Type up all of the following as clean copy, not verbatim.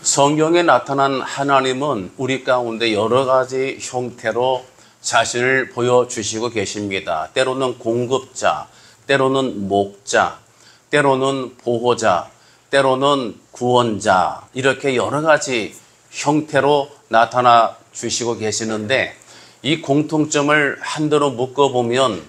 성경에 나타난 하나님은 우리 가운데 여러 가지 형태로 자신을 보여주시고 계십니다. 때로는 공급자, 때로는 목자, 때로는 보호자, 때로는 구원자, 이렇게 여러 가지 형태로 나타나 주시고 계시는데, 이 공통점을 한도로 묶어보면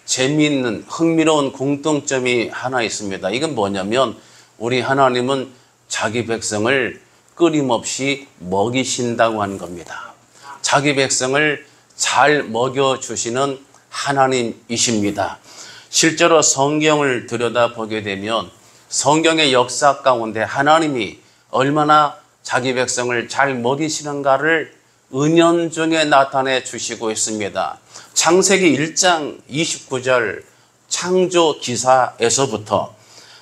재미있는 흥미로운 공통점이 하나 있습니다. 이건 뭐냐면 우리 하나님은 자기 백성을 끊임없이 먹이신다고 하는 겁니다. 자기 백성을 잘 먹여주시는 하나님이십니다. 실제로 성경을 들여다보게 되면 성경의 역사 가운데 하나님이 얼마나 자기 백성을 잘 먹이시는가를 은연중에 나타내 주시고 있습니다. 창세기 1장 29절 창조 기사에서부터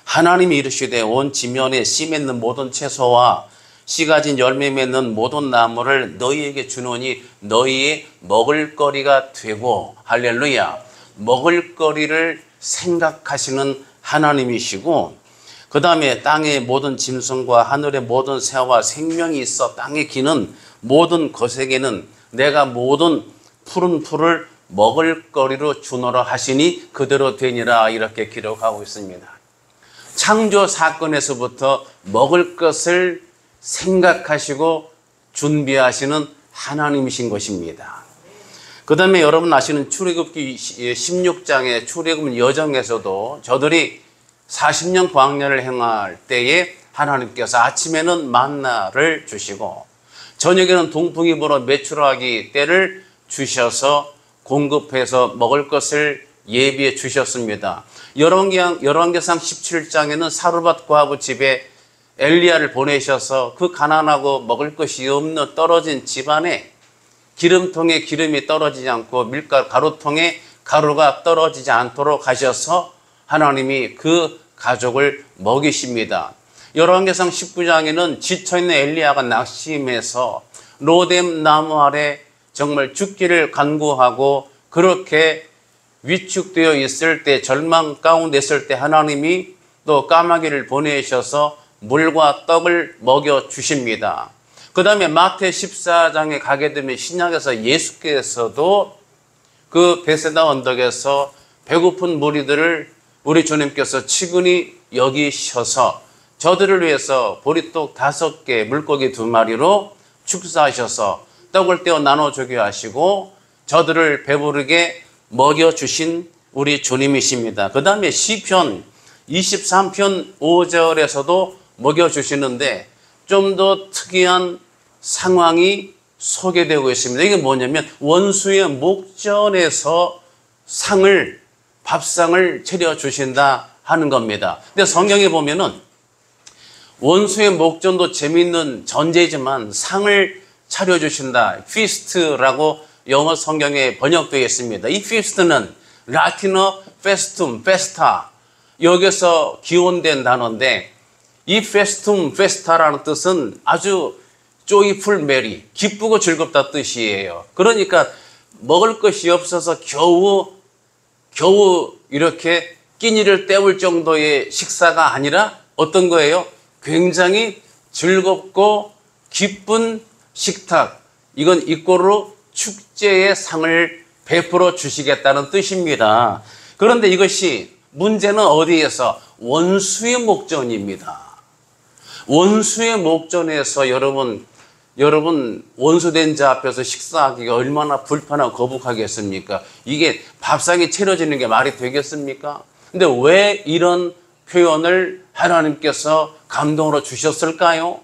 하나님이 이르시되 온 지면에 씨 맺는 모든 채소와 씨 가진 열매 맺는 모든 나무를 너희에게 주노니 너희의 먹을거리가 되고, 할렐루야, 먹을거리를 생각하시는 하나님이시고, 그 다음에 땅의 모든 짐승과 하늘의 모든 새와 생명이 있어 땅에 기는 모든 것에게는 내가 모든 푸른 풀을 먹을거리로 주노라 하시니 그대로 되니라, 이렇게 기록하고 있습니다. 창조 사건에서부터 먹을 것을 생각하시고 준비하시는 하나님이신 것입니다. 그 다음에 여러분 아시는 출애굽기 16장의 출애굽 여정에서도 저들이 40년 광야를 행할 때에 하나님께서 아침에는 만나를 주시고 저녁에는 동풍이 불어 메추라기 때를 주셔서 공급해서 먹을 것을 예비해 주셨습니다. 열왕기상 17장에는 사르밧 과부 집에 엘리야를 보내셔서 그 가난하고 먹을 것이 없는 떨어진 집안에 기름통에 기름이 떨어지지 않고 가루통에 가루가 떨어지지 않도록 하셔서 하나님이 그 가족을 먹이십니다. 열왕기상 19장에는 지쳐있는 엘리야가 낙심해서 로뎀 나무 아래 정말 죽기를 간구하고 그렇게 위축되어 있을 때, 절망 가운데 있을 때 하나님이 또 까마귀를 보내셔서 물과 떡을 먹여주십니다. 그 다음에 마태 14장에 가게 되면 신약에서 예수께서도 그 베세다 언덕에서 배고픈 무리들을 우리 주님께서 치근히 여기셔서 저들을 위해서 보리떡 5개, 물고기 2마리로 축사하셔서 떡을 떼어 나눠주게 하시고 저들을 배부르게 먹여주신 우리 주님이십니다. 그 다음에 시편 23편 5절에서도 먹여주시는데 좀 더 특이한 상황이 소개되고 있습니다. 이게 뭐냐면 원수의 목전에서 밥상을 차려주신다 하는 겁니다. 근데 성경에 보면은 원수의 목전도 재미있는 전제이지만 상을 차려주신다, 피스트라고 영어 성경에 번역되어 있습니다. 이 피스트는 라틴어 페스툼, 페스타, 여기서 기원된 단어인데 이 페스툼, 페스타라는 뜻은 아주 조이풀 메리, 기쁘고 즐겁다 뜻이에요. 그러니까 먹을 것이 없어서 겨우 이렇게 끼니를 때울 정도의 식사가 아니라 어떤 거예요? 굉장히 즐겁고 기쁜 식탁, 이건 이꼬르 축제의 상을 베풀어 주시겠다는 뜻입니다. 그런데 이것이 문제는 어디에서? 원수의 목전입니다. 원수의 목전에서 여러분 원수된 자 앞에서 식사하기가 얼마나 불편하고 거북하겠습니까? 이게 밥상이 차려지는 게 말이 되겠습니까? 근데 왜 이런 표현을 하나님께서 감동으로 주셨을까요?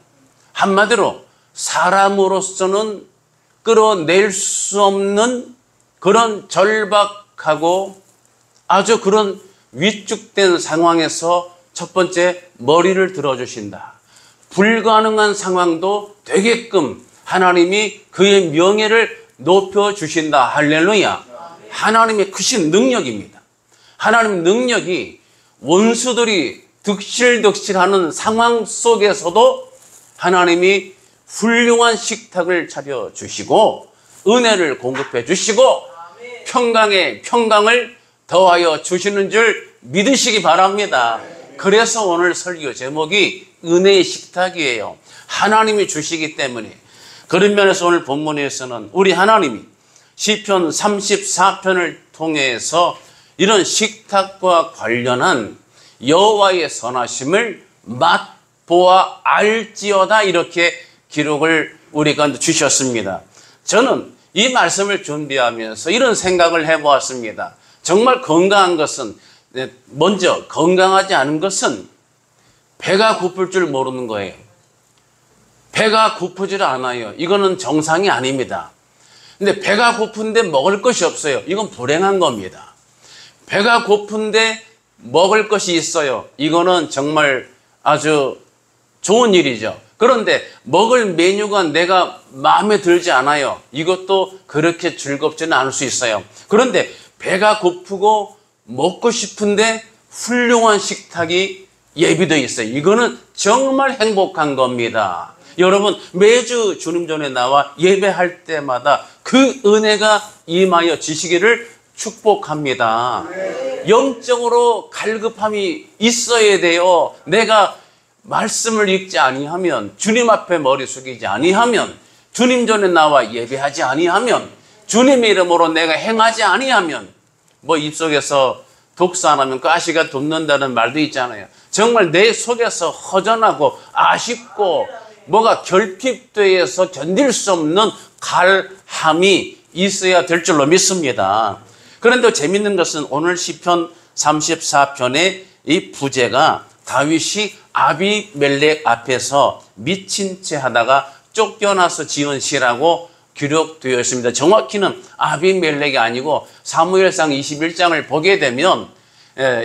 한마디로 사람으로서는 끌어낼 수 없는 그런 절박하고 아주 그런 위축된 상황에서 첫 번째 머리를 들어주신다. 불가능한 상황도 되게끔 하나님이 그의 명예를 높여주신다. 할렐루야. 하나님의 크신 능력입니다. 하나님의 능력이 원수들이 득실득실하는 상황 속에서도 하나님이 훌륭한 식탁을 차려주시고 은혜를 공급해 주시고 평강에 평강을 더하여 주시는 줄 믿으시기 바랍니다. 그래서 오늘 설교 제목이 은혜의 식탁이에요. 하나님이 주시기 때문에. 그런 면에서 오늘 본문에서는 우리 하나님이 시편 34편을 통해서 이런 식탁과 관련한 여호와의 선하심을 맛보아 알지어다 이렇게 기록을 우리가 주셨습니다. 저는 이 말씀을 준비하면서 이런 생각을 해보았습니다. 정말 건강한 것은, 먼저 건강하지 않은 것은 배가 고플 줄 모르는 거예요. 배가 고프질 않아요. 이거는 정상이 아닙니다. 근데 배가 고픈데 먹을 것이 없어요. 이건 불행한 겁니다. 배가 고픈데 먹을 것이 있어요. 이거는 정말 아주 좋은 일이죠. 그런데 먹을 메뉴가 내가 마음에 들지 않아요. 이것도 그렇게 즐겁지는 않을 수 있어요. 그런데 배가 고프고 먹고 싶은데 훌륭한 식탁이 예비되어 있어요. 이거는 정말 행복한 겁니다. 여러분, 매주 주님 전에 나와 예배할 때마다 그 은혜가 임하여 지시기를 축복합니다. 영적으로 갈급함이 있어야 돼요. 내가 말씀을 읽지 아니하면, 주님 앞에 머리 숙이지 아니하면, 주님 전에 나와 예배하지 아니하면, 주님의 이름으로 내가 행하지 아니하면, 뭐 입속에서 독사 안 하면 가시가 돋는다는 말도 있잖아요. 정말 내 속에서 허전하고 아쉽고 뭐가 결핍되어서 견딜 수 없는 갈함이 있어야 될 줄로 믿습니다. 그런데 재밌는 것은 오늘 시편 34편의 이 부제가 다윗이 아비멜렉 앞에서 미친 채 하다가 쫓겨나서 지은 시라고 기록되어 있습니다. 정확히는 아비멜렉이 아니고 사무엘상 21장을 보게 되면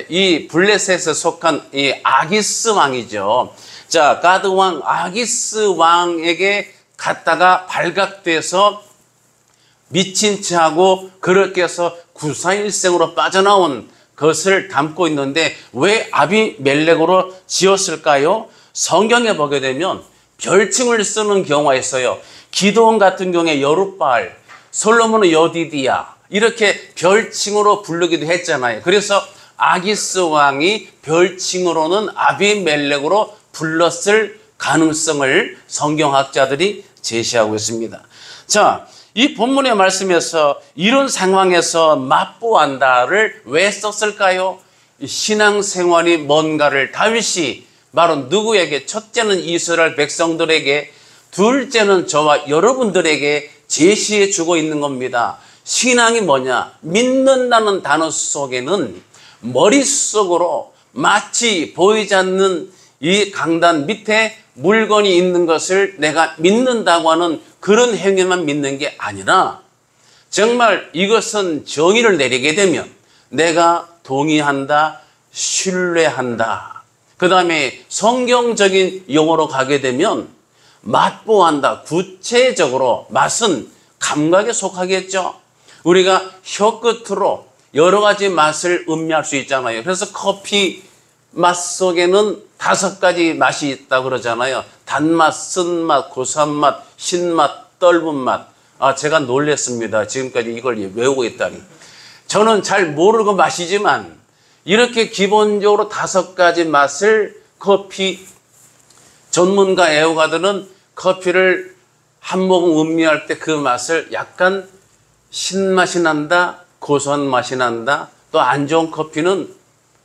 이 블레셋에 속한 이 아기스 왕이죠. 자, 가드 왕 아기스 왕에게 갔다가 발각돼서 미친 채 하고 그렇게 해서 구사일생으로 빠져나온 것을 담고 있는데 왜 아비멜렉으로 지었을까요? 성경에 보게 되면 별칭을 쓰는 경우가 있어요. 기드온 같은 경우에 여룻바알, 솔로몬은 여디디야 이렇게 별칭으로 부르기도 했잖아요. 그래서 아기스 왕이 별칭으로는 아비멜렉으로 불렀을 가능성을 성경학자들이 제시하고 있습니다. 자, 이 본문의 말씀에서 이런 상황에서 맛보한다를 왜 썼을까요? 신앙생활이 뭔가를 다윗이 바로 누구에게, 첫째는 이스라엘 백성들에게, 둘째는 저와 여러분들에게 제시해 주고 있는 겁니다. 신앙이 뭐냐? 믿는다는 단어 속에는 머릿속으로 마치 보이지 않는 이 강단 밑에 물건이 있는 것을 내가 믿는다고 하는 그런 행위만 믿는 게 아니라 정말 이것은 정의를 내리게 되면 내가 동의한다, 신뢰한다. 그 다음에 성경적인 용어로 가게 되면 맛보한다. 구체적으로 맛은 감각에 속하겠죠. 우리가 혀끝으로 여러 가지 맛을 음미할 수 있잖아요. 그래서 커피 맛 속에는 5가지 맛이 있다고 그러잖아요. 단맛, 쓴맛, 고소한 맛, 신맛, 떫은 맛. 제가 놀랬습니다. 지금까지 이걸 외우고 있다니. 저는 잘 모르고 마시지만 이렇게 기본적으로 5가지 맛을 커피 전문가 애호가들은 커피를 한 모금 음미할 때 그 맛을 약간 신맛이 난다, 고소한 맛이 난다, 또 안 좋은 커피는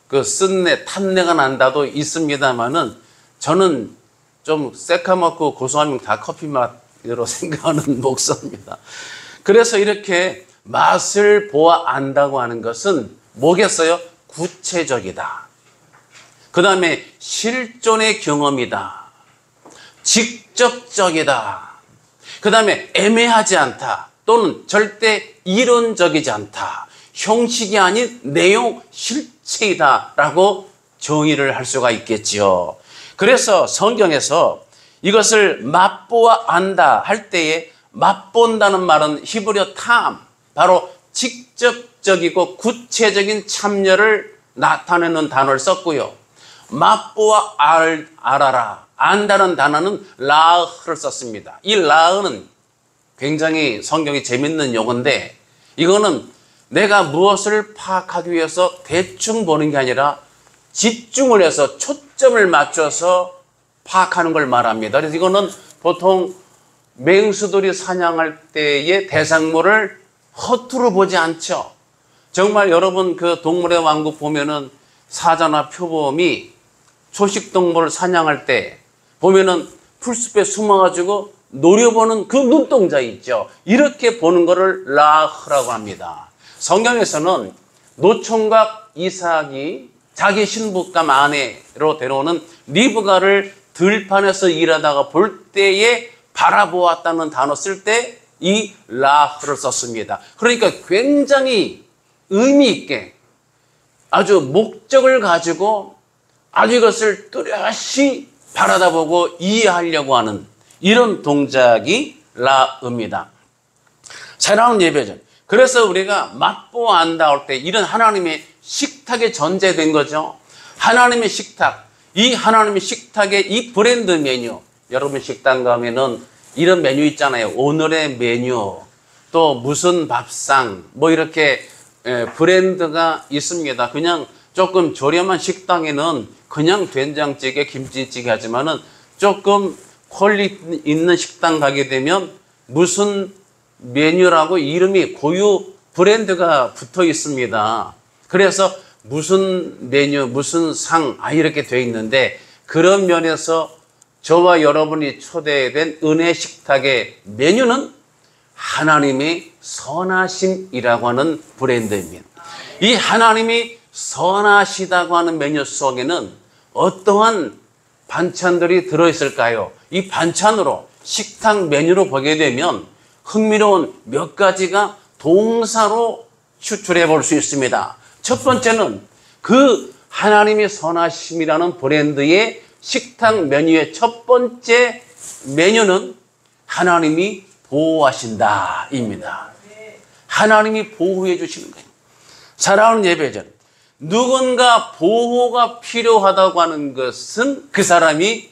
그 쓴내, 탄내가 난다도 있습니다만은 저는 좀 새카맣고 고소하면 다 커피 맛으로 생각하는 목소입니다. 그래서 이렇게 맛을 보아 안다고 하는 것은 뭐겠어요? 구체적이다. 그 다음에 실존의 경험이다. 직접적이다. 그 다음에 애매하지 않다. 또는 절대 이론적이지 않다. 형식이 아닌 내용, 실체이다 라고 정의를 할 수가 있겠지요. 그래서 성경에서 이것을 맛보아 안다 할 때에 맛본다는 말은 히브리어 탐, 바로 직접적이고 구체적인 참여를 나타내는 단어를 썼고요. 맛보아 알아라, 안다는 단어는 라흐를 썼습니다. 이 라흐는 굉장히 성경이 재밌는 용어인데 이거는 내가 무엇을 파악하기 위해서 대충 보는 게 아니라 집중을 해서 초점을 맞춰서 파악하는 걸 말합니다. 그래서 이거는 보통 맹수들이 사냥할 때의 대상물을 허투루 보지 않죠. 정말 여러분 그 동물의 왕국 보면은 사자나 표범이 초식동물을 사냥할 때 보면은 풀숲에 숨어가지고 노려보는 그 눈동자 있죠. 이렇게 보는 거를 라흐라고 합니다. 성경에서는 노총각 이삭이 자기 신부감 아내로 데려오는 리브가를 들판에서 일하다가 볼 때에 바라보았다는 단어 쓸 때 이 라흐를 썼습니다. 그러니까 굉장히 의미 있게 아주 목적을 가지고 아주 이것을 뚜렷이 바라다보고 이해하려고 하는 이런 동작이 라입니다. 사랑하는 예배전. 그래서 우리가 맛보아 안다올 때 이런 하나님의 식탁에 전제된 거죠. 하나님의 식탁. 이 하나님의 식탁의 이 브랜드 메뉴. 여러분 식당 가면은 이런 메뉴 있잖아요. 오늘의 메뉴. 또 무슨 밥상. 뭐 이렇게 브랜드가 있습니다. 그냥 조금 저렴한 식당에는 그냥 된장찌개, 김치찌개 하지만은 조금 퀄리티 있는 식당 가게 되면 무슨 메뉴라고 이름이 고유 브랜드가 붙어 있습니다. 그래서 무슨 메뉴, 무슨 상, 이렇게 돼 있는데 그런 면에서 저와 여러분이 초대된 은혜 식탁의 메뉴는 하나님의 선하심이라고 하는 브랜드입니다. 이 하나님이 선하시다고 하는 메뉴 속에는 어떠한 반찬들이 들어있을까요? 이 반찬으로 식탁 메뉴로 보게 되면 흥미로운 몇 가지가 동사로 추출해 볼 수 있습니다. 첫 번째는 그 하나님의 선하심이라는 브랜드의 식탁 메뉴의 첫 번째 메뉴는 하나님이 보호하신다 입니다. 하나님이 보호해 주시는 거예요. 사랑하는 예배전, 누군가 보호가 필요하다고 하는 것은 그 사람이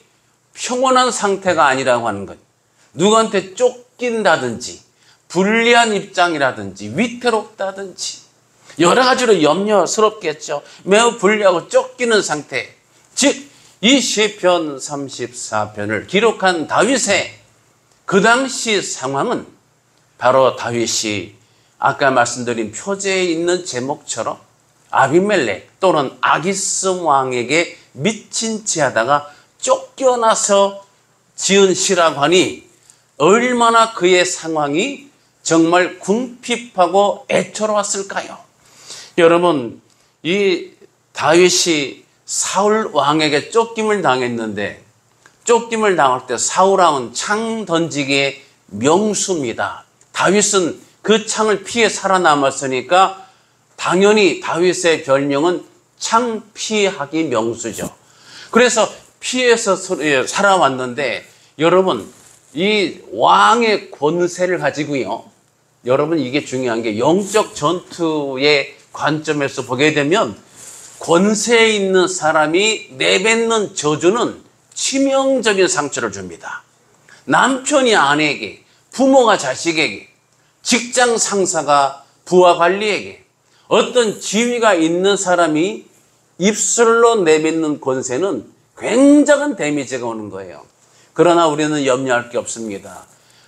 평온한 상태가 아니라고 하는 거예요. 누구한테 쫓긴다든지 불리한 입장이라든지 위태롭다든지 여러 가지로 염려스럽겠죠. 매우 불리하고 쫓기는 상태. 즉 이 시편 34편을 기록한 다윗의 그 당시 상황은 바로 다윗이 아까 말씀드린 표제에 있는 제목처럼 아비멜렉 또는 아기스 왕에게 미친 채 하다가 쫓겨나서 지은 시라고 하니 얼마나 그의 상황이 정말 궁핍하고 애처로웠을까요? 여러분, 이 다윗이 사울 왕에게 쫓김을 당했는데 쫓김을 당할 때 사울 왕은 창 던지기의 명수입니다. 다윗은 그 창을 피해 살아남았으니까 당연히 다윗의 별명은 창피하기 명수죠. 그래서 피해서 살아왔는데 여러분 이 왕의 권세를 가지고요. 여러분 이게 중요한 게 영적 전투의 관점에서 보게 되면 권세 있는 사람이 내뱉는 저주는 치명적인 상처를 줍니다. 남편이 아내에게, 부모가 자식에게, 직장 상사가 부하 관리에게 어떤 지위가 있는 사람이 입술로 내뱉는 권세는 굉장한 데미지가 오는 거예요. 그러나 우리는 염려할 게 없습니다.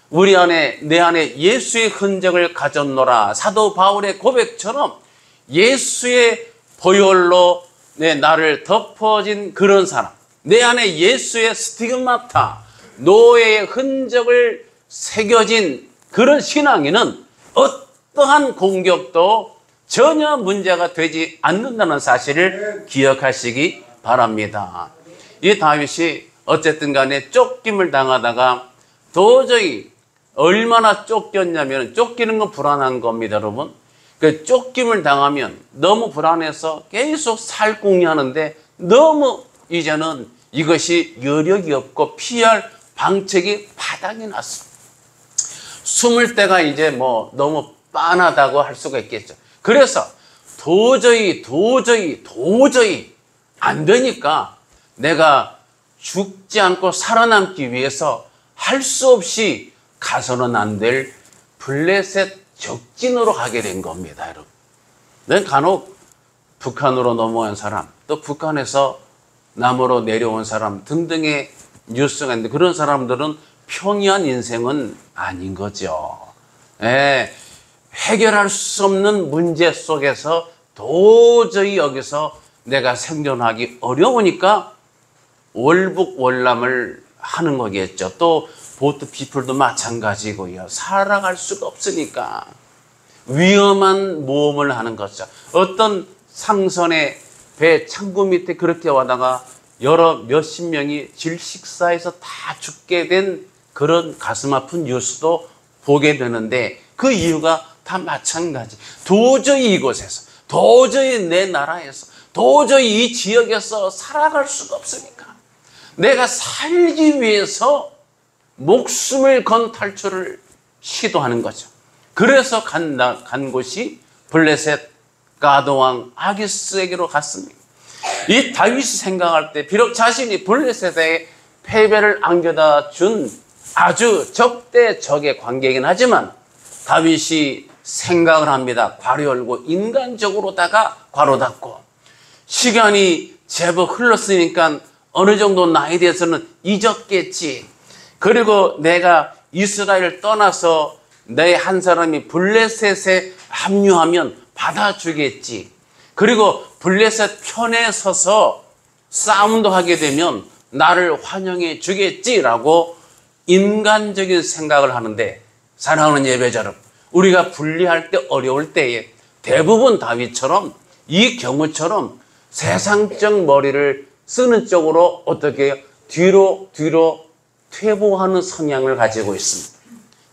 우리 안에, 내 안에 예수의 흔적을 가졌노라. 사도 바울의 고백처럼 예수의 보혈로 나를 덮어진 그런 사람, 내 안에 예수의 스티그마타, 노예의 흔적을 새겨진 그런 신앙에는 어떠한 공격도 전혀 문제가 되지 않는다는 사실을 기억하시기 바랍니다. 이 다윗이 어쨌든 간에 쫓김을 당하다가 도저히 얼마나 쫓겼냐면 쫓기는 건 불안한 겁니다, 여러분. 그 쫓김을 당하면 너무 불안해서 계속 살궁리하는데 너무 이제는 이것이 여력이 없고 피할 방책이 바닥이 났어. 숨을 때가 이제 뭐 너무 빤하다고 할 수가 있겠죠. 그래서 도저히 안 되니까 내가 죽지 않고 살아남기 위해서 할 수 없이 가서는 안 될 블레셋 적진으로 가게 된 겁니다, 여러분. 난 간혹 북한으로 넘어간 사람, 또 북한에서 남으로 내려온 사람 등등의 뉴스가 있는데 그런 사람들은 평이한 인생은 아닌 거죠. 예, 해결할 수 없는 문제 속에서 도저히 여기서 내가 생존하기 어려우니까 월북월남을 하는 거겠죠. 또 보트 피플도 마찬가지고요. 살아갈 수가 없으니까 위험한 모험을 하는 거죠. 어떤 상선의 배 창구 밑에 그렇게 와다가 여러 몇십 명이 질식사에서 다 죽게 된 그런 가슴 아픈 뉴스도 보게 되는데 그 이유가 다 마찬가지. 도저히 이곳에서, 도저히 내 나라에서, 도저히 이 지역에서 살아갈 수가 없으니까 내가 살기 위해서 목숨을 건 탈출을 시도하는 거죠. 그래서 간 곳이 블레셋 가드왕 아기스에게로 갔습니다. 이 다윗이 생각할 때 비록 자신이 블레셋의 패배를 안겨다 준 아주 적대적의 관계이긴 하지만 다윗이 생각을 합니다. 괄호 열고 인간적으로다가 괄호 닫고 시간이 제법 흘렀으니까 어느 정도 나이에 대해서는 잊었겠지. 그리고 내가 이스라엘을 떠나서 내 한 사람이 블레셋에 합류하면 받아주겠지. 그리고 블레셋 편에 서서 싸움도 하게 되면 나를 환영해 주겠지라고 인간적인 생각을 하는데 사랑하는 예배자 여러분, 우리가 분리할 때 어려울 때에 대부분 다윗처럼 이 경우처럼 세상적 머리를 쓰는 쪽으로 어떻게 해요? 뒤로 퇴보하는 성향을 가지고 있습니다.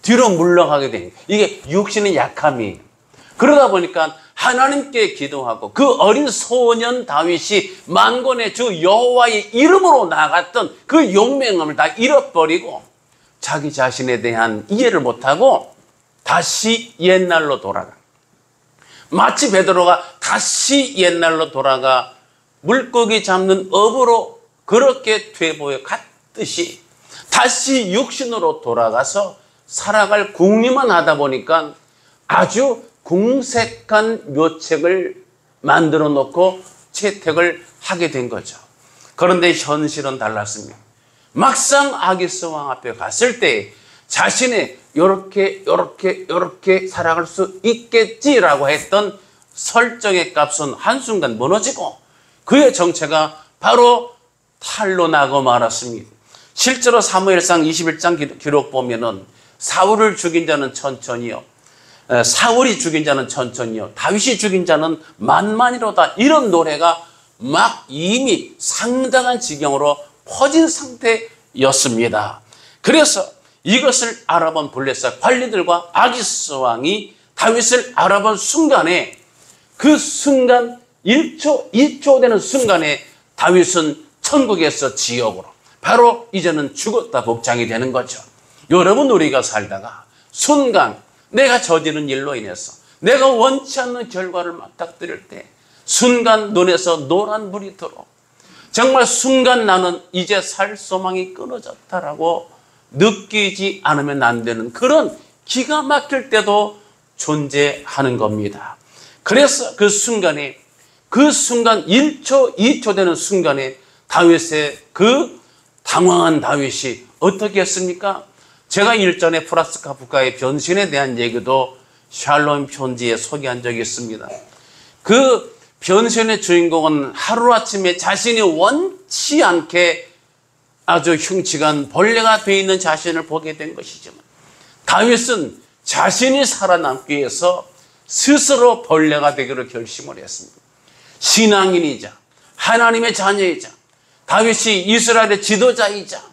뒤로 물러가게 됩니다. 이게 육신의 약함이에요. 그러다 보니까 하나님께 기도하고 그 어린 소년 다윗이 만군의 주 여호와의 이름으로 나갔던 그 용맹함을 다 잃어버리고 자기 자신에 대한 이해를 못하고 다시 옛날로 돌아가. 마치 베드로가 다시 옛날로 돌아가 물고기 잡는 업으로 그렇게 퇴보해 갔듯이 다시 육신으로 돌아가서 살아갈 궁리만 하다 보니까 아주 궁색한 묘책을 만들어 놓고 채택을 하게 된 거죠. 그런데 현실은 달랐습니다. 막상 아기스 왕 앞에 갔을 때 자신이 요렇게 살아갈 수 있겠지라고 했던 설정의 값은 한순간 무너지고 그의 정체가 바로 탈로 나고 말았습니다. 실제로 사무엘상 21장 기록 보면은 사울을 죽인 자는 천천히요, 사울이 죽인 자는 천천히요, 다윗이 죽인 자는 만만이로다. 이런 노래가 막 이미 상당한 지경으로 퍼진 상태였습니다. 그래서 이것을 알아본 블레셋 관리들과 아기스 왕이 다윗을 알아본 순간에 그 순간 1초, 2초 되는 순간에 다윗은 천국에서 지옥으로 바로 이제는 죽었다 복장이 되는 거죠. 여러분, 우리가 살다가 순간 내가 저지른 일로 인해서 내가 원치 않는 결과를 맞닥뜨릴 때 순간 눈에서 노란 불이 들어 정말 순간 나는 이제 살 소망이 끊어졌다라고 느끼지 않으면 안 되는 그런 기가 막힐 때도 존재하는 겁니다. 그래서 그 순간 1초, 2초 되는 순간에 다윗의 그 당황한 다윗이 어떻게 했습니까? 제가 일전에 프라스카 북가의 변신에 대한 얘기도 샬롬 편지에 소개한 적이 있습니다. 그 변신의 주인공은 하루아침에 자신이 원치 않게 아주 흉측한 벌레가 되어 있는 자신을 보게 된 것이지만 다윗은 자신이 살아남기 위해서 스스로 벌레가 되기로 결심을 했습니다. 신앙인이자 하나님의 자녀이자 다윗이 이스라엘의 지도자이자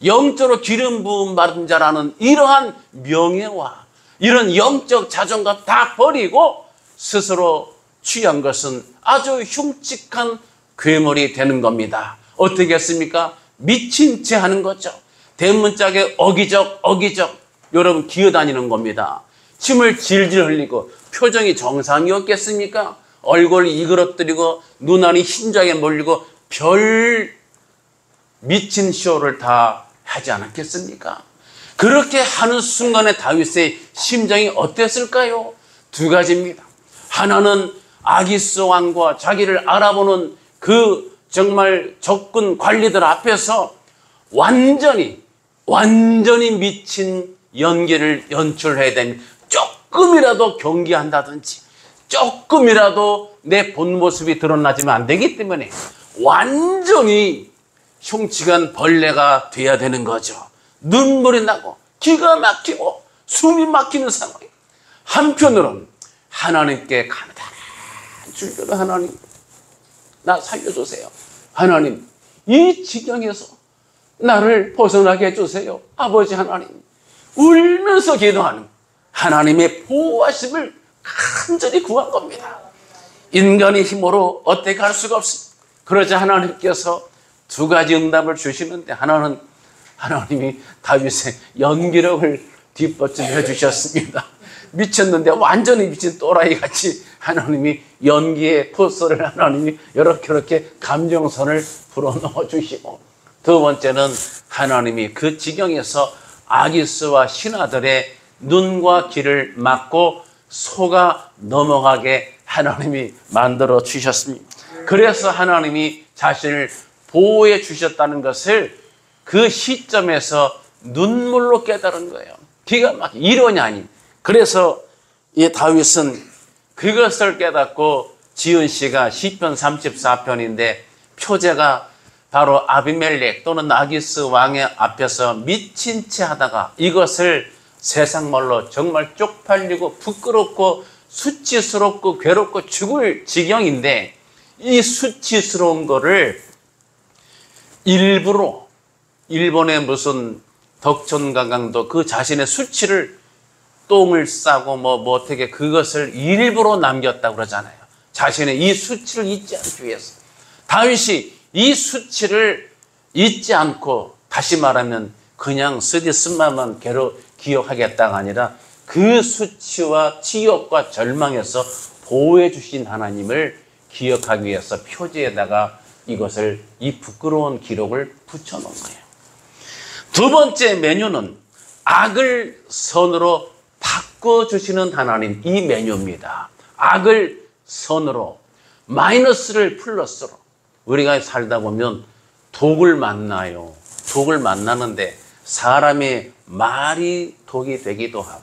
영적으로 기름 부음 받은 자라는 이러한 명예와 이런 영적 자존감 다 버리고 스스로 취한 것은 아주 흉측한 괴물이 되는 겁니다. 어떻게 했습니까? 미친 채 하는 거죠. 대문짝에 어기적 여러분 기어다니는 겁니다. 침을 질질 흘리고 표정이 정상이었겠습니까? 얼굴 이그러뜨리고 눈알이 흰자에 몰리고 별 미친 쇼를 다 하지 않았겠습니까? 그렇게 하는 순간에 다윗의 심정이 어땠을까요? 두 가지입니다. 하나는 아기스 왕과 자기를 알아보는 그 정말 적군 관리들 앞에서 완전히 미친 연기를 연출해야 됩니다. 조금이라도 경계한다든지 조금이라도 내 본 모습이 드러나지면 안 되기 때문에 완전히 흉측한 벌레가 돼야 되는 거죠. 눈물이 나고 기가 막히고 숨이 막히는 상황. 한편으로는 하나님께 감당한 줄기로 하나님 나 살려주세요. 하나님 이 지경에서 나를 벗어나게 해주세요. 아버지 하나님 울면서 기도하는 하나님의 보호하심을 간절히 구한 겁니다. 인간의 힘으로 어떻게 할 수가 없습니다. 그러자 하나님께서 두 가지 응답을 주시는데 하나는 하나님이 다윗의 연기력을 뒷받침해 주셨습니다. 미쳤는데 완전히 미친 또라이 같이 하나님이 연기의 포스를 하나님이 이렇게 감정선을 불어넣어 주시고, 두 번째는 하나님이 그 지경에서 아기스와 신하들의 눈과 귀를 막고 속아 넘어가게 하나님이 만들어 주셨습니다. 그래서 하나님이 자신을 보호해 주셨다는 것을 그 시점에서 눈물로 깨달은 거예요. 기가 막히게 이론이 아닌. 그래서 이 다윗은 그것을 깨닫고 지은 시가 시편 34편인데 표제가 바로 아비멜렉 또는 아기스 왕의 앞에서 미친 채 하다가 이것을 세상 말로 정말 쪽팔리고 부끄럽고 수치스럽고 괴롭고 죽을 지경인데, 이 수치스러운 거를 일부러 일본의 무슨 덕천가강도 그 자신의 수치를 똥을 싸고 뭐 어떻게 그것을 일부러 남겼다고 그러잖아요. 자신의 이 수치를 잊지 않기 위해서. 다윗이 이 수치를 잊지 않고, 다시 말하면 그냥 쓰디쓴말만 기억하겠다가 아니라 그 수치와 치욕과 절망에서 보호해 주신 하나님을 기억하기 위해서 표지에다가 이것을, 이 부끄러운 기록을 붙여놓은 거예요. 두 번째 메뉴는 악을 선으로 바꿔주시는 하나님, 이 메뉴입니다. 악을 선으로, 마이너스를 플러스로. 우리가 살다 보면 독을 만나요. 독을 만나는데 사람의 말이 독이 되기도 하고,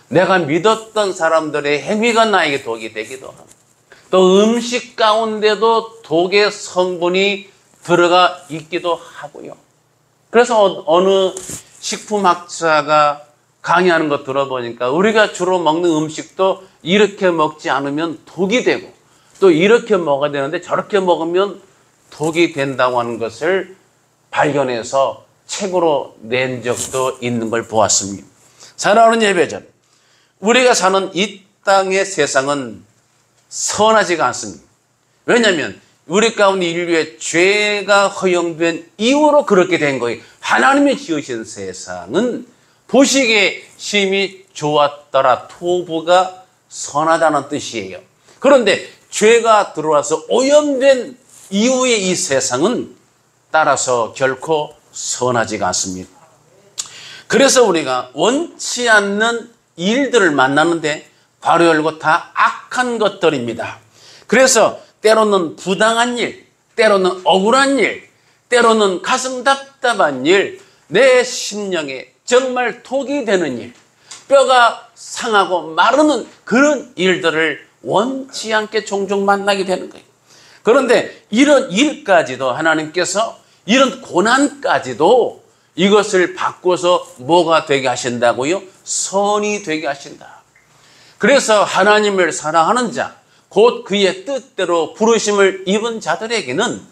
내가 믿었던 사람들의 행위가 나에게 독이 되기도 하고, 또 음식 가운데도 독의 성분이 들어가 있기도 하고요. 그래서 어느 식품학자가 강의하는 거 들어보니까 우리가 주로 먹는 음식도 이렇게 먹지 않으면 독이 되고, 또 이렇게 먹어야 되는데 저렇게 먹으면 독이 된다고 하는 것을 발견해서 책으로 낸 적도 있는 걸 보았습니다. 사랑하는 예배자, 우리가 사는 이 땅의 세상은 선하지가 않습니다. 왜냐하면 우리 가운데 인류의 죄가 허용된 이후로 그렇게 된 거예요. 하나님이 지으신 세상은 보시기에 심히 좋았더라. 토부가 선하다는 뜻이에요. 그런데 죄가 들어와서 오염된 이후의 이 세상은 따라서 결코 선하지가 않습니다. 그래서 우리가 원치 않는 일들을 만나는데 바로 열고 다 악한 것들입니다. 그래서 때로는 부당한 일, 때로는 억울한 일, 때로는 가슴 답답한 일, 내 심령에 정말 독이 되는 일, 뼈가 상하고 마르는 그런 일들을 원치 않게 종종 만나게 되는 거예요. 그런데 이런 일까지도 하나님께서, 이런 고난까지도 이것을 바꿔서 뭐가 되게 하신다고요? 선이 되게 하신다. 그래서 하나님을 사랑하는 자, 곧 그의 뜻대로 부르심을 입은 자들에게는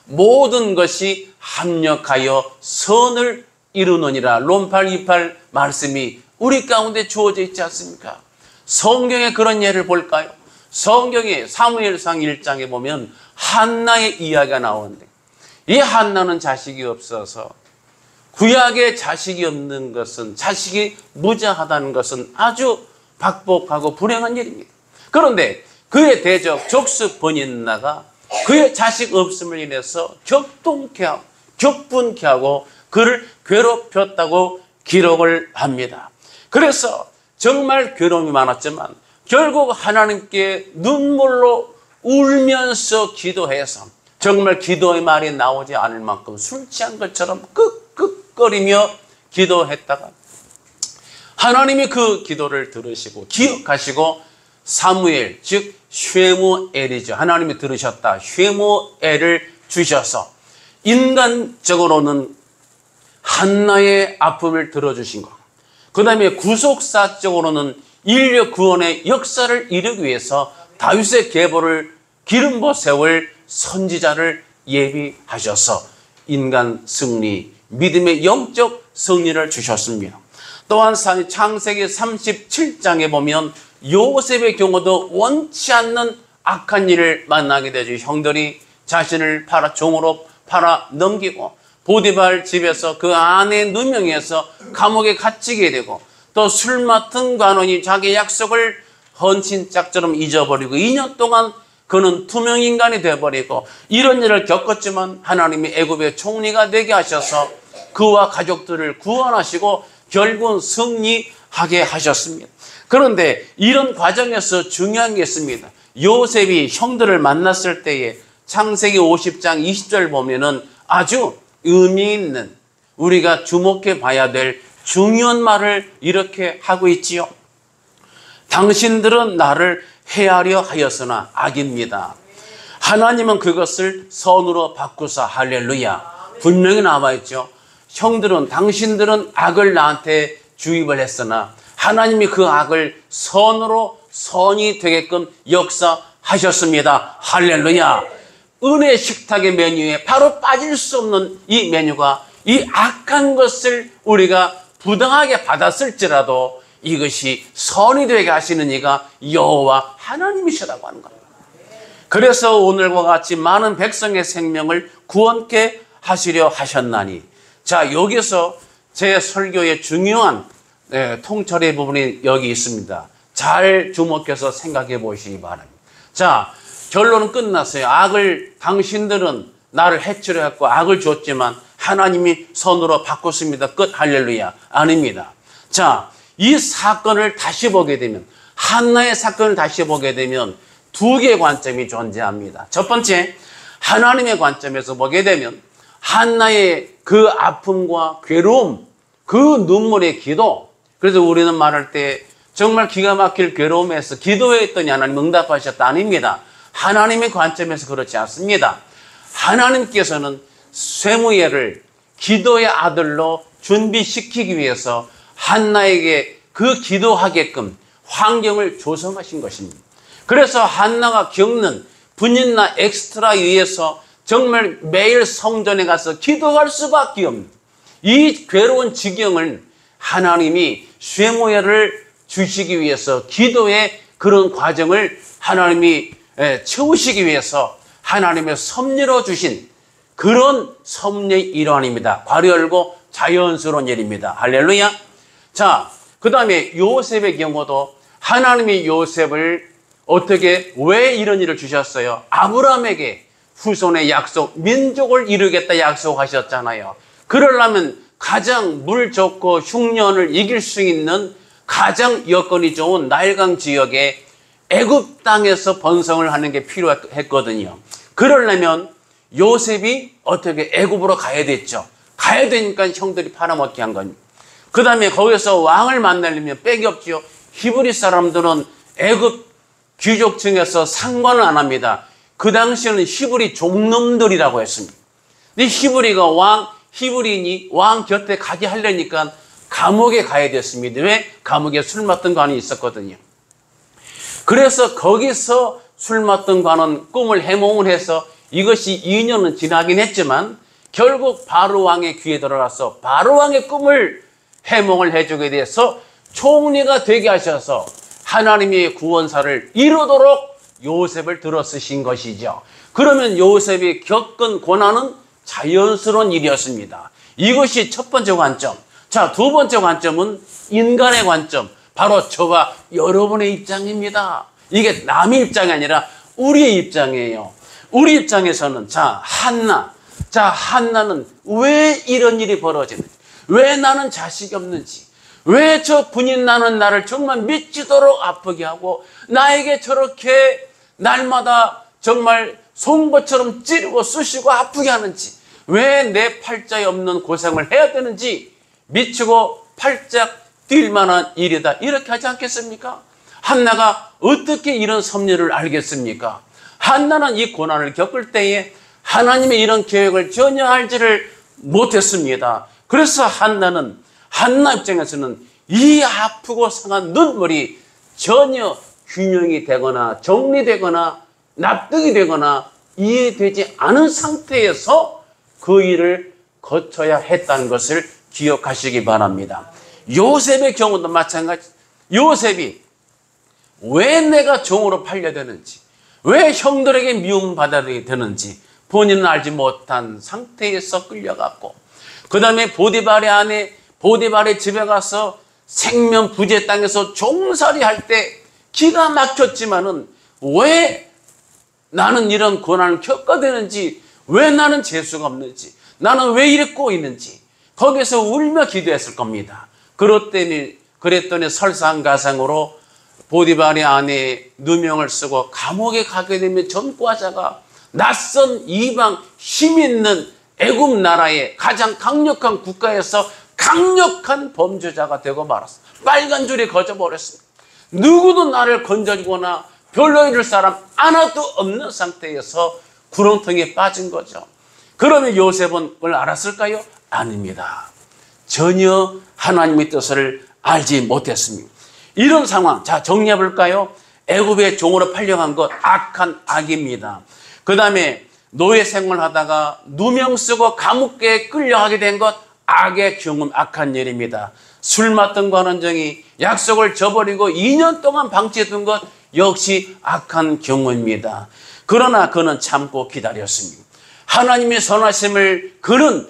모든 것이 합력하여 선을 이루느니라. 롬 8:28 말씀이 우리 가운데 주어져 있지 않습니까? 성경에 그런 예를 볼까요? 성경에 사무엘상 1장에 보면 한나의 이야기가 나오는데, 이 한나는 자식이 없어서, 구약에 자식이 없는 것은, 자식이 무자하다는 것은 아주 박복하고 불행한 일입니다. 그런데 그의 대적 족수 번인나가 그의 자식 없음을 인해서 격동케 하고 격분케 하고 그를 괴롭혔다고 기록을 합니다. 그래서 정말 괴로움이 많았지만 결국 하나님께 눈물로 울면서 기도해서 정말 기도의 말이 나오지 않을 만큼 술 취한 것처럼 끄끄거리며 기도했다가 하나님이 그 기도를 들으시고 기억하시고 사무엘, 즉 쉐무엘이죠. 하나님이 들으셨다. 쉐무엘을 주셔서 인간적으로는 한나의 아픔을 들어주신 것, 그 다음에 구속사적으로는 인류 구원의 역사를 이루기 위해서 다윗의 계보를 기름부어 세울 선지자를 예비하셔서 인간 승리, 믿음의 영적 승리를 주셨습니다. 또한 창세기 37장에 보면 요셉의 경우도 원치 않는 악한 일을 만나게 되죠. 형들이 자신을 종으로 팔아 넘기고 보디발 집에서 그 아내 누명해서 감옥에 갇히게 되고 또 술 맡은 관원이 자기 약속을 헌신짝처럼 잊어버리고 2년 동안 그는 투명인간이 되어버리고 이런 일을 겪었지만 하나님이 애굽의 총리가 되게 하셔서 그와 가족들을 구원하시고 결국은 승리하게 하셨습니다. 그런데 이런 과정에서 중요한 게 있습니다. 요셉이 형들을 만났을 때에 창세기 50장 20절 보면은 아주 의미 있는 우리가 주목해 봐야 될 중요한 말을 이렇게 하고 있지요. 당신들은 나를 해하려 하였으나 악입니다. 하나님은 그것을 선으로 바꾸사 할렐루야. 분명히 나와 있죠. 형들은 당신들은 악을 나한테 주입을 했으나 하나님이 그 악을 선으로 선이 되게끔 역사하셨습니다. 할렐루야. 은혜 식탁의 메뉴에 바로 빠질 수 없는 이 메뉴가 이 악한 것을 우리가 부당하게 받았을지라도 이것이 선이 되게 하시는 이가 여호와 하나님이시라고 하는 겁니다. 그래서 오늘과 같이 많은 백성의 생명을 구원케 하시려 하셨나니, 자, 여기서 제 설교의 중요한 통찰의 부분이 여기 있습니다. 잘 주목해서 생각해 보시기 바랍니다. 자, 결론은 끝났어요. 당신들은 나를 해치려 했고 악을 줬지만 하나님이 선으로 바꿨습니다. 끝. 할렐루야. 아닙니다. 자, 이 사건을 다시 보게 되면, 한나의 사건을 다시 보게 되면 두 개의 관점이 존재합니다. 첫 번째, 하나님의 관점에서 보게 되면 한나의 그 아픔과 괴로움, 그 눈물의 기도, 그래서 우리는 말할 때 정말 기가 막힐 괴로움에서 기도했더니 하나님 응답하셨다. 아닙니다. 하나님의 관점에서 그렇지 않습니다. 하나님께서는 세무엘을 기도의 아들로 준비시키기 위해서 한나에게 그 기도하게끔 환경을 조성하신 것입니다. 그래서 한나가 겪는 분인나 엑스트라에 의해서 정말 매일 성전에 가서 기도할 수밖에 없는 이 괴로운 지경을 하나님이 세무엘을 주시기 위해서 기도의 그런 과정을 하나님이 채우시기 위해서 하나님의 섭리로 주신 그런 섭리의 일환입니다. 괄호 열고 자연스러운 일입니다. 할렐루야. 자, 그 다음에 요셉의 경우도 하나님이 요셉을 왜 이런 일을 주셨어요? 아브라함에게 후손의 약속, 민족을 이루겠다 약속하셨잖아요. 그러려면 가장 물 좋고 흉년을 이길 수 있는 가장 여건이 좋은 나일강 지역에 애굽 땅에서 번성을 하는 게 필요했거든요. 그러려면 요셉이 애굽으로 가야 됐죠. 가야 되니까 형들이 팔아먹게 한 겁니다. 그 다음에 거기서 왕을 만나려면 빽이 없지요. 히브리 사람들은 애굽 귀족층에서 상관을 안 합니다. 그 당시에는 히브리 종놈들이라고 했습니다. 근데 히브리인이 왕 곁에 가게 하려니까 감옥에 가야 됐습니다. 왜? 감옥에 술 맡던 관이 있었거든요. 그래서 거기서 술 맡던 관은 꿈을 해몽을 해서 이것이 2년은 지나긴 했지만 결국 바로 왕의 귀에 들어가서 바로 왕의 꿈을 해몽을 해주게 돼서 총리가 되게 하셔서 하나님의 구원사를 이루도록 요셉을 들어 쓰신 것이죠. 그러면 요셉이 겪은 고난은 자연스러운 일이었습니다. 이것이 첫 번째 관점. 자, 두 번째 관점은 인간의 관점. 바로 저와 여러분의 입장입니다. 이게 남의 입장이 아니라 우리의 입장이에요. 우리 입장에서는 한나는 왜 이런 일이 벌어지는지, 왜 나는 자식이 없는지, 왜 저 분인 나는 나를 정말 미치도록 아프게 하고 나에게 저렇게 날마다 정말 송곳처럼 찌르고 쑤시고 아프게 하는지, 왜 내 팔자에 없는 고생을 해야 되는지, 미치고 팔짝 뛸 만한 일이다, 이렇게 하지 않겠습니까? 한나가 어떻게 이런 섭리를 알겠습니까? 한나는 이 고난을 겪을 때에 하나님의 이런 계획을 전혀 알지를 못했습니다. 그래서 한나 입장에서는 이 아프고 상한 눈물이 전혀 균형이 되거나 정리되거나 납득이 되거나 이해되지 않은 상태에서 그 일을 거쳐야 했다는 것을 기억하시기 바랍니다. 요셉의 경우도 마찬가지. 요셉이 왜 내가 종으로 팔려야 되는지, 왜 형들에게 미움받아야 되는지 본인은 알지 못한 상태에서 끌려갔고, 그 다음에 보디발의 집에 가서 생면부재 땅에서 종살이 할 때 기가 막혔지만은 왜 나는 이런 고난을 겪어야 되는지, 왜 나는 재수가 없는지, 나는 왜 이래 꼬이는지 거기서 울며 기도했을 겁니다. 그랬더니 설상가상으로 보디발의 아내의 누명을 쓰고 감옥에 가게 되면 전과자가 낯선 이방 힘 있는 애굽 나라의 가장 강력한 국가에서 강력한 범죄자가 되고 말았어. 빨간 줄이 그어져버렸습니다. 누구도 나를 건져주거나 별로 이럴 사람 하나도 없는 상태에서 구렁텅이에 빠진 거죠. 그러면 요셉은 그걸 알았을까요? 아닙니다. 전혀 하나님의 뜻을 알지 못했습니다. 이런 상황, 자, 정리해 볼까요? 애굽의 종으로 팔려간 것, 악한 악입니다. 그 다음에 노예 생활하다가 누명 쓰고 감옥에 끌려가게 된 것, 악의 경험, 악한 일입니다. 술 맡은 관원정이 약속을 저버리고 2년 동안 방치해둔 것, 역시 악한 경우입니다. 그러나 그는 참고 기다렸습니다. 하나님의 선하심을 그는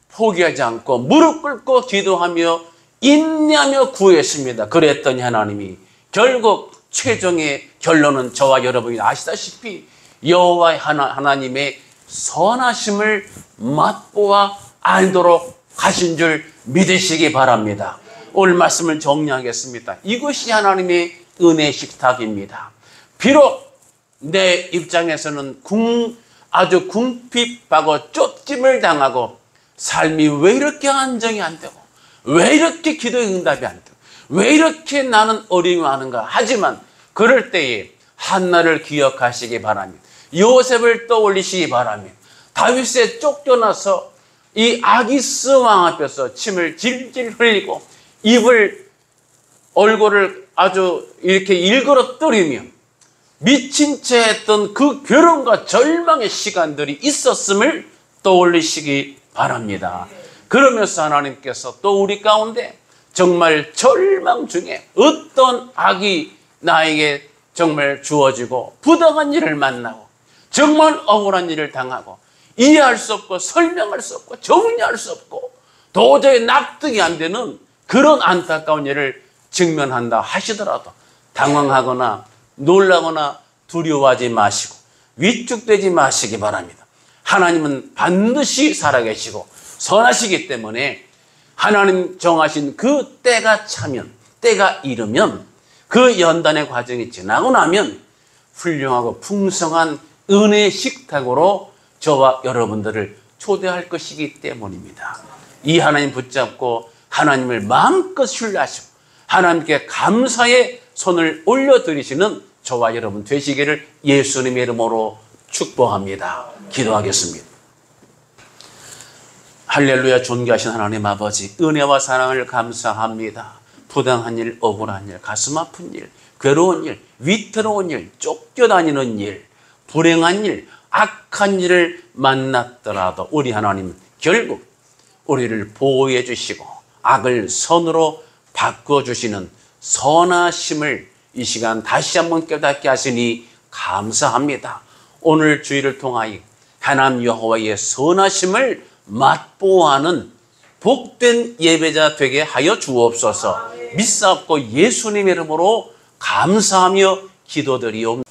포기하지 않고 무릎 꿇고 기도하며 인내하며 구했습니다. 그랬더니 하나님이 결국 최종의 결론은 저와 여러분이 아시다시피 여호와 하나님의 선하심을 맛보아 알도록 하신 줄 믿으시기 바랍니다. 오늘 말씀을 정리하겠습니다. 이것이 하나님의 은혜 식탁입니다. 비록 내 입장에서는 아주 궁핍하고 쫓김을 당하고 삶이 왜 이렇게 안정이 안 되고 왜 이렇게 기도의 응답이 안 되고 왜 이렇게 나는 어려움이 많은가, 하지만 그럴 때에 한나를 기억하시기 바랍니다. 요셉을 떠올리시기 바랍니다. 다윗에 쫓겨나서 이 아기스 왕 앞에서 침을 질질 흘리고 얼굴을 아주 이렇게 일그러뜨리며 미친 채 했던 그 괴로움과 절망의 시간들이 있었음을 떠올리시기 바랍니다. 그러면서 하나님께서 또 우리 가운데 정말 절망 중에 어떤 악이 나에게 정말 주어지고 부당한 일을 만나고 정말 억울한 일을 당하고 이해할 수 없고 설명할 수 없고 정리할 수 없고 도저히 납득이 안 되는 그런 안타까운 일을 직면한다 하시더라도 당황하거나 놀라거나 두려워하지 마시고 위축되지 마시기 바랍니다. 하나님은 반드시 살아계시고 선하시기 때문에 하나님 정하신 그 때가 차면, 때가 이르면, 그 연단의 과정이 지나고 나면 훌륭하고 풍성한 은혜의 식탁으로 저와 여러분들을 초대할 것이기 때문입니다. 이 하나님 붙잡고 하나님을 마음껏 신뢰하시고 하나님께 감사의 손을 올려드리시는 저와 여러분 되시기를 예수님의 이름으로 축복합니다. 기도하겠습니다. 할렐루야. 존귀하신 하나님 아버지, 은혜와 사랑을 감사합니다. 부당한 일, 억울한 일, 가슴 아픈 일, 괴로운 일, 위태로운 일, 쫓겨다니는 일, 불행한 일, 악한 일을 만났더라도 우리 하나님 결국 우리를 보호해 주시고 악을 선으로 바꿔주시는 선하심을 이 시간 다시 한번 깨닫게 하시니 감사합니다. 오늘 주일을 통하여 하나님 여호와의 선하심을 맛보아하는 복된 예배자 되게 하여 주옵소서. 믿사옵고 예수님의 이름으로 감사하며 기도드리옵나이다.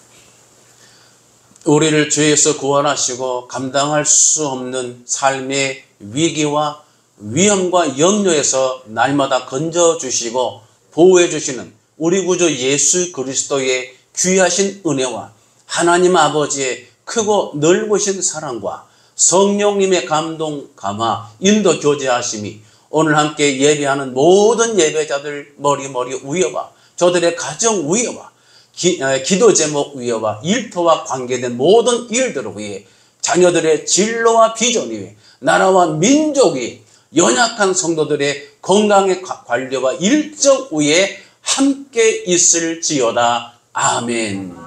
우리를 죄에서 구원하시고 감당할 수 없는 삶의 위기와 위험과 염려에서 날마다 건져주시고 보호해주시는 우리 구주 예수 그리스도의 귀하신 은혜와 하나님 아버지의 크고 넓으신 사랑과 성령님의 감동, 감화, 인도 교제하심이 오늘 함께 예배하는 모든 예배자들 머리 위에와 저들의 가정 위에와 기도 제목 위에와 일터와 관계된 모든 일들을 위해 자녀들의 진로와 비전 위에 나라와 민족 위에 연약한 성도들의 건강의 관리와 일정 위에 함께 있을지어다. 아멘.